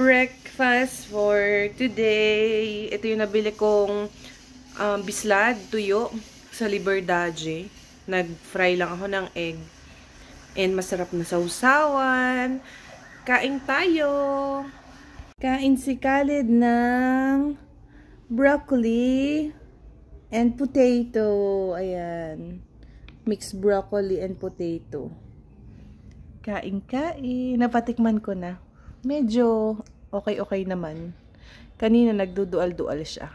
Breakfast for today. Ito yung nabili kong bislad, tuyo sa Liberdade. Nag-fry lang ako ng egg. And masarap na sausawan. Kain tayo. Kain si Khalid ng broccoli and potato. Ayan. Mixed broccoli and potato. Kain-kain. Napatikman ko na. Medyo okay naman. Kanina nagdudual-dual siya.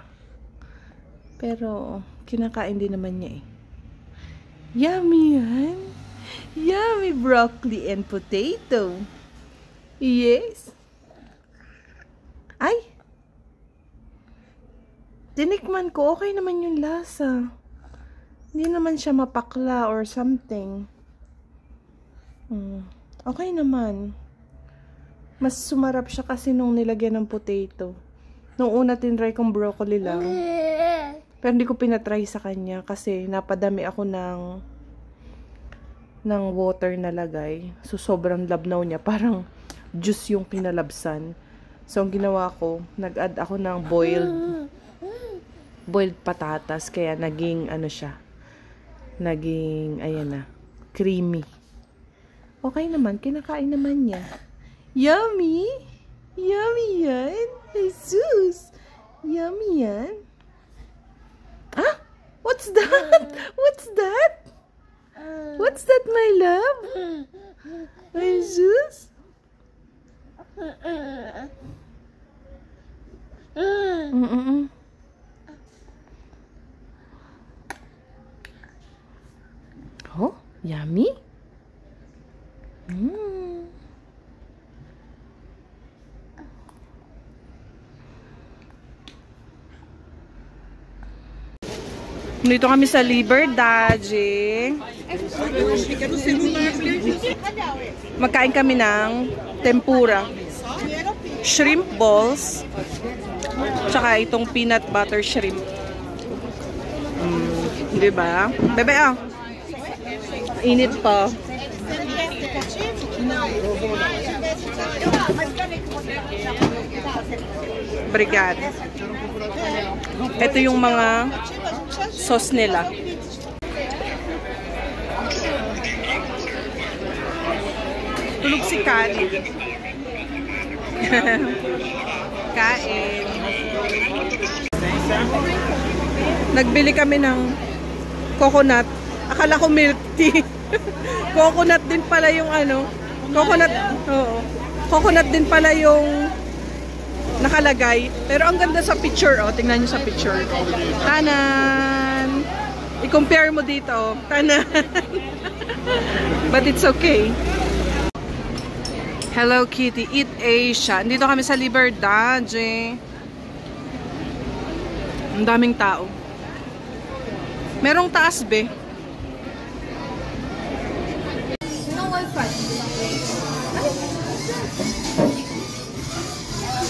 Pero kinakain din naman niya eh. Yummy yan. Yummy broccoli and potato. Yes. Ay! Tinikman ko, okay naman yung lasa. Hindi naman siya mapakla or something. Okay naman. Mas sumarap siya kasi nung nilagyan ng potato. Nung una tinry kong broccoli lang. Pero hindi ko pinatry sa kanya kasi napadami ako ng water na lagay. So sobrang labnaw niya. Parang juice yung kinalabsan. So ang ginawa ko, nag-add ako ng boiled patatas. Kaya naging ano siya. Naging, ayan na, creamy. Okay naman, kinakain naman niya. Yummy! Yummy yan! Jesus! Yummy yan! Ah! What's that? What's that? What's that, my love? Jesus? Oh, yummy? Dito kami sa Liberdade. Magkain kami ng tempura, shrimp balls, tsaka itong peanut butter shrimp. Diba? Bebe, init pa. Brigada. Ito yung mga sauce nila. Tulog si Khalid. Kain. Nagbili kami ng coconut. Akala ko milk tea. Coconut din pala yung ano. Coconut. Oo. Coconut din pala yung nakalagay. Pero ang ganda sa picture, oh. Tingnan nyo sa picture. Tanan! I-compare mo dito. Tanan! But it's okay. Hello Kitty, Eat Asia. Dito kami sa Liberdade. Ang daming tao. Merong taas, be. No Wi-Fi.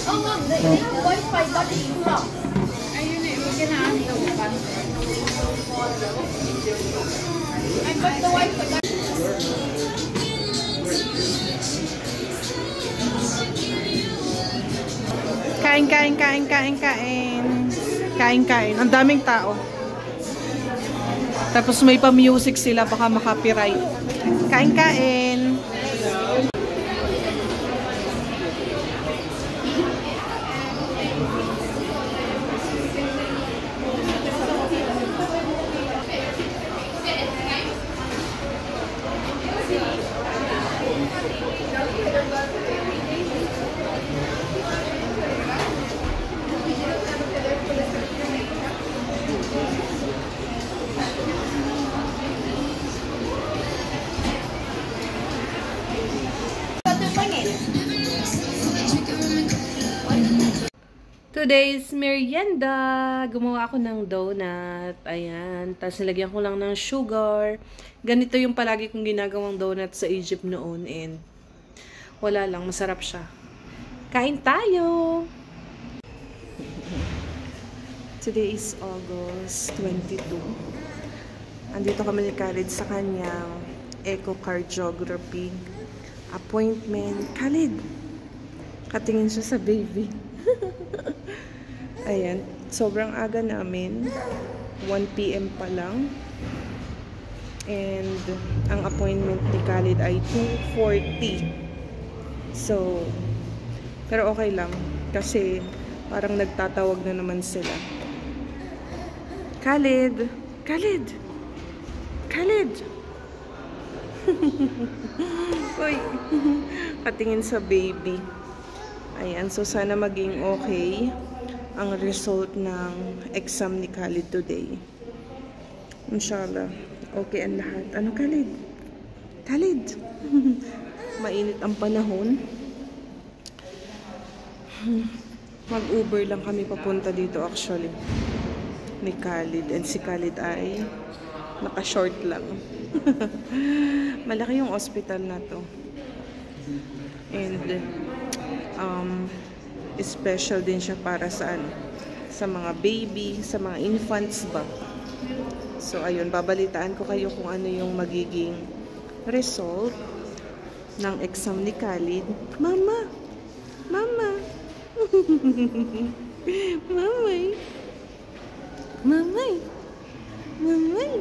Oh, ma'am, they have Wi-Fi, but it's locked. Ayun eh, we're gonna ask the one. I got the Wi-Fi. Kain. Ang daming tao. Tapos may pa-music sila, baka makapiright. Kain. Today's merienda. Gumawa ako ng donut. Ayan. Tapos nilagyan ko lang ng sugar. Ganito yung palagi kong ginagawang donut sa Egypt noon. And wala lang. Masarap siya. Kain tayo! Today is August 22. Andito kami ni Khalid sa kanyang echocardiography appointment. Khalid! Katingin siya sa baby. Ayan. Sobrang aga namin. 1 PM pa lang. And ang appointment ni Khalid ay 2:40. So, pero okay lang. Kasi parang nagtatawag na naman sila. Khalid! Khalid! Khalid! Uy! Katingin sa baby. Ayan. So, sana maging okay ang result ng exam ni Khalid today. Inshallah. Okay ang lahat. Ano, Khalid? Khalid! Mainit ang panahon. Mag-Uber lang kami papunta dito actually. Ni Khalid. And si Khalid ay naka-short lang. Malaki yung hospital na to. And special din siya para sa sa mga baby, sa mga infants ba. So ayun, babalitaan ko kayo kung ano yung magiging result ng exam ni Khalid. Mama! Mama! Mamay! Mamay! Mamay!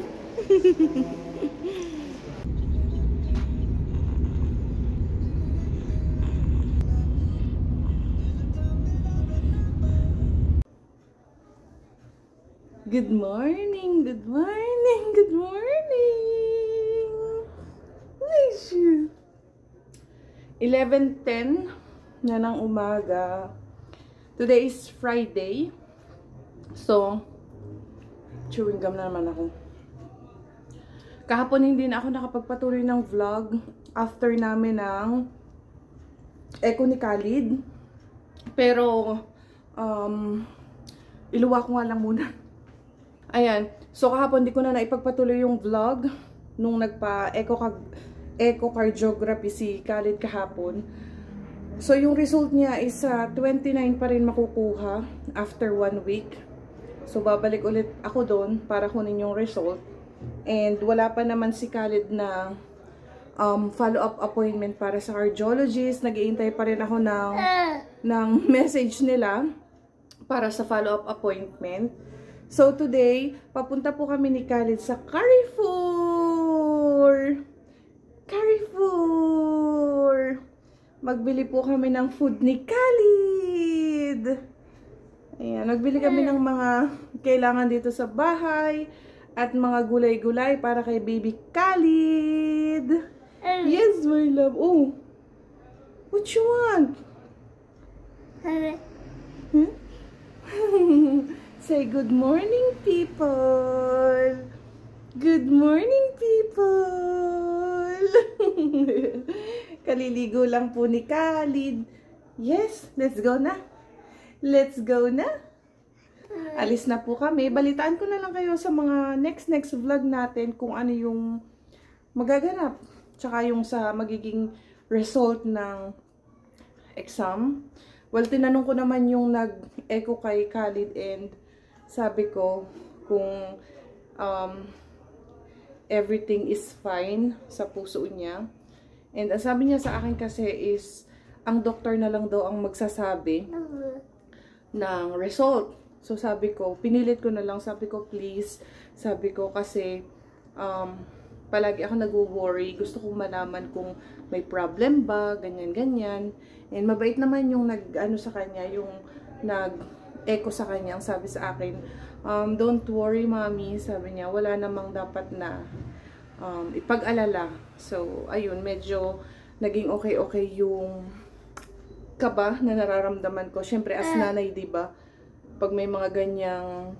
Good morning! Good morning! Good morning! Nice you! 11:10 na ng umaga. Today is Friday. So, chewing gum na naman ako. Kahapon hindi na ako nakapagpatuloy ng vlog after namin ng echo ni Khalid. Pero, iluwa ko nga lang muna. Ayan. So, kahapon di ko na naipagpatuloy yung vlog nung nagpa-echocardiography si Khalid kahapon. So, yung result niya is 29 pa rin makukuha after 1 week. So, babalik ulit ako doon para kunin yung result. And wala pa naman si Khalid na follow-up appointment para sa cardiologist. Nag-iintay pa rin ako ng message nila para sa follow-up appointment. So, today, papunta po kami ni Khalid sa Carrefour. Carrefour. Magbili po kami ng food ni Khalid. Ayan, nagbili kami ng mga kailangan dito sa bahay at mga gulay-gulay para kay baby Khalid. Yes, my love. Oh, what you want? Huh? Say good morning, people. Good morning, people. Kaliligo lang po ni Khalid. Yes, let's go na. Let's go na. Alis na po kami. Balitaan ko na lang kayo sa mga next vlog natin kung ano yung magaganap. Tsaka yung sa magiging result ng exam. Well, tinanong ko naman yung nag-echo kay Khalid and sabi ko kung everything is fine sa puso niya. And sabi niya sa akin kasi is ang doktor na lang daw ang magsasabi ng result. So sabi ko, pinilit ko na lang, sabi ko please, sabi ko kasi palagi ako nag-worry, gusto kong malaman kung may problem ba, ganyan-ganyan. And mabait naman yung nag-ano sa kanya, yung nag-echo sa kanya, ang sabi sa akin, don't worry mommy, sabi niya, wala namang dapat na ipag-alala. So, ayun, medyo naging okay yung kaba na nararamdaman ko. Siyempre, as nanay, diba, pag may mga ganyang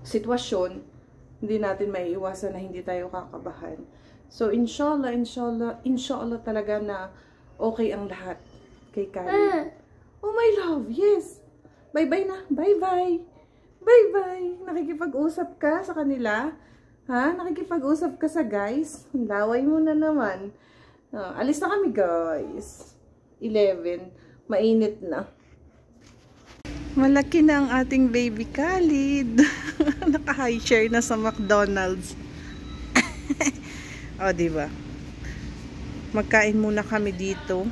sitwasyon, hindi natin maiiwasan na hindi tayo kakabahan. So, inshallah talaga na okay ang lahat kay Khalid. Oh my love, yes. Bye-bye na. Bye-bye. Bye-bye. Nakikipag-usap ka sa kanila? Ha? Nakikipag-usap ka sa guys? Laway mo na naman. Alis na kami guys. 11. Mainit na. Malaki na ang ating baby Khalid. Naka-high share na sa McDonald's. O, diba? Magkain muna kami dito.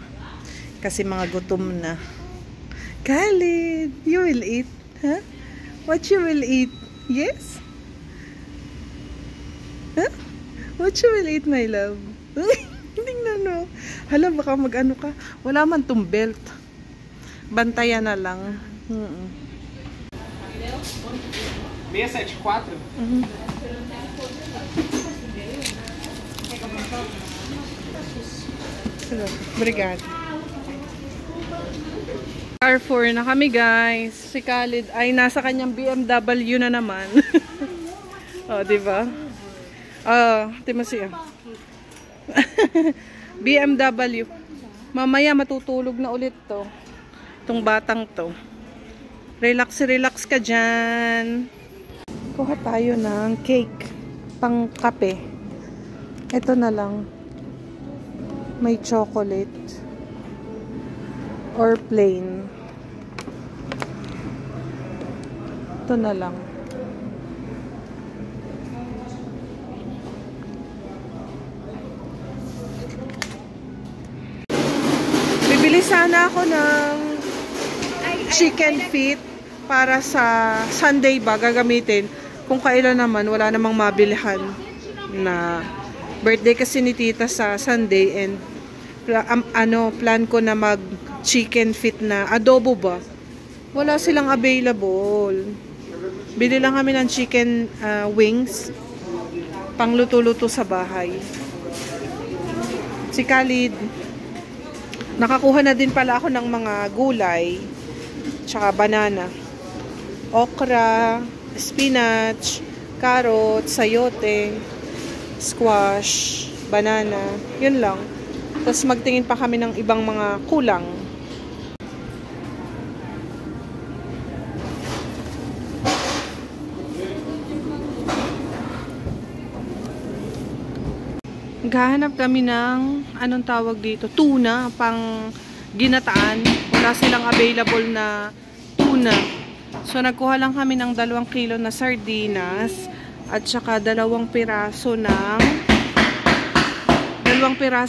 Kasi mga gutom na. Khalid, you will eat? Huh? What you will eat? Yes? Huh? What you will eat, my love? Tingnan mo. Hala, baka mag-ano ka. Wala man tong belt. Bantayan na lang. Meia 74? Obrigado. Carrefour na kami, guys. Si Khalid ay nasa kanyang BMW na naman. Oh, diba? Timasi. BMW. Mamaya matutulog na ulit to. Itong batang to. Relax, relax ka dyan. Kuha tayo ng cake. Pang kape. Ito na lang. May chocolate. Or plain. Ito na lang. Bibili sana ako ng chicken feet para sa Sunday ba gagamitin. Kung kailan naman, wala namang mabilihan na birthday kasi ni tita sa Sunday and plan ko na mag chicken feet na adobo ba. Wala silang available. Bili lang kami ng chicken wings pang luto-luto sa bahay. Si Khalid, nakakuha na din pala ako ng mga gulay tsaka banana, okra, spinach, carrot, sayote, squash, banana, yun lang. Tapos magtingin pa kami ng ibang mga kulang. Gahanap kami ng anong tawag dito, tuna pang ginataan. Wala silang available na tuna. So nagkuha lang kami ng 2 kilo na sardinas at saka 2 piraso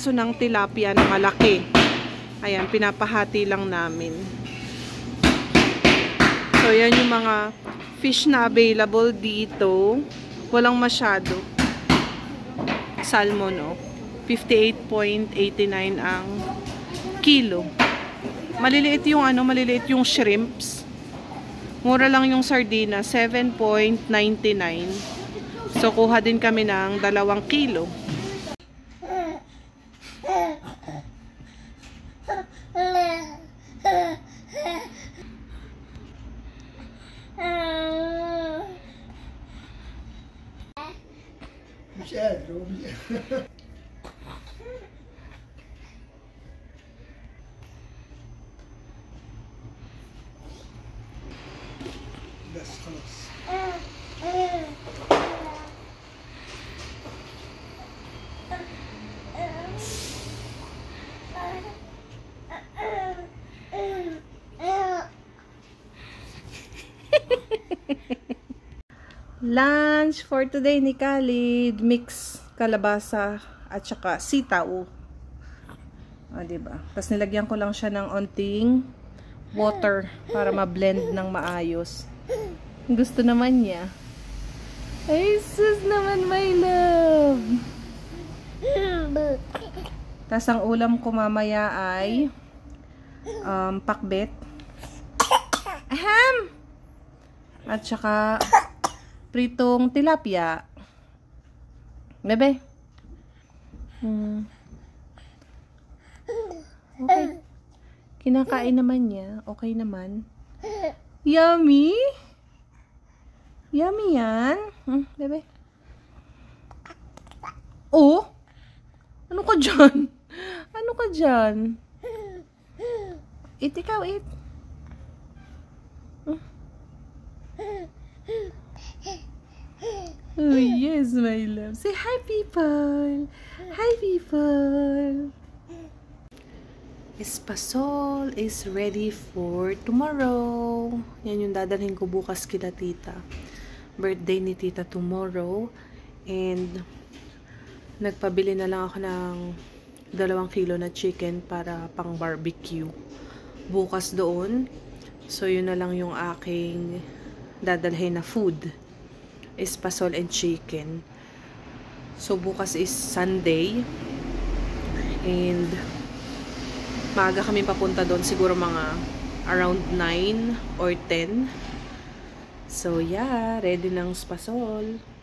ng tilapia na malaki. Ayan, pinapahati lang namin. So yan yung mga fish na available dito. Walang masyado. Salmon, 58.89 ang kilo. Maliliit yung shrimps. Mura lang yung sardina, 7.99. So kuha din kami ng 2 kilo. بس خلاص. Lunch for today ni Khalid, mix kalabasa at saka sitaw. Diba? Tapos nilagyan ko lang siya ng onting water para ma-blend ng maayos. Gusto naman niya. Ay, sus naman, my love. Tapos ang ulam ko mamaya ay pakbet. Ahem! At saka pritong tilapia. Bebe. Okay. Kinakain naman niya. Okay naman. Yummy? Yummy yan. Bebe. Oh? Ano ka dyan? Ano ka dyan? Eat, ikaw, eat. Oh, yes, my love. Say hi, people. Hi, people. Espasol is ready for tomorrow. Yan yung dadalhin ko bukas kila tita. Birthday ni tita tomorrow. And nagpabili na lang ako ng 2 kilo na chicken para pang barbecue. Bukas doon. So, yun na lang yung aking dadalhin na food. Espasol and chicken. So, bukas is Sunday. And, maaga kami papunta doon. Siguro mga around 9 or 10. So, yeah. Ready ng espasol.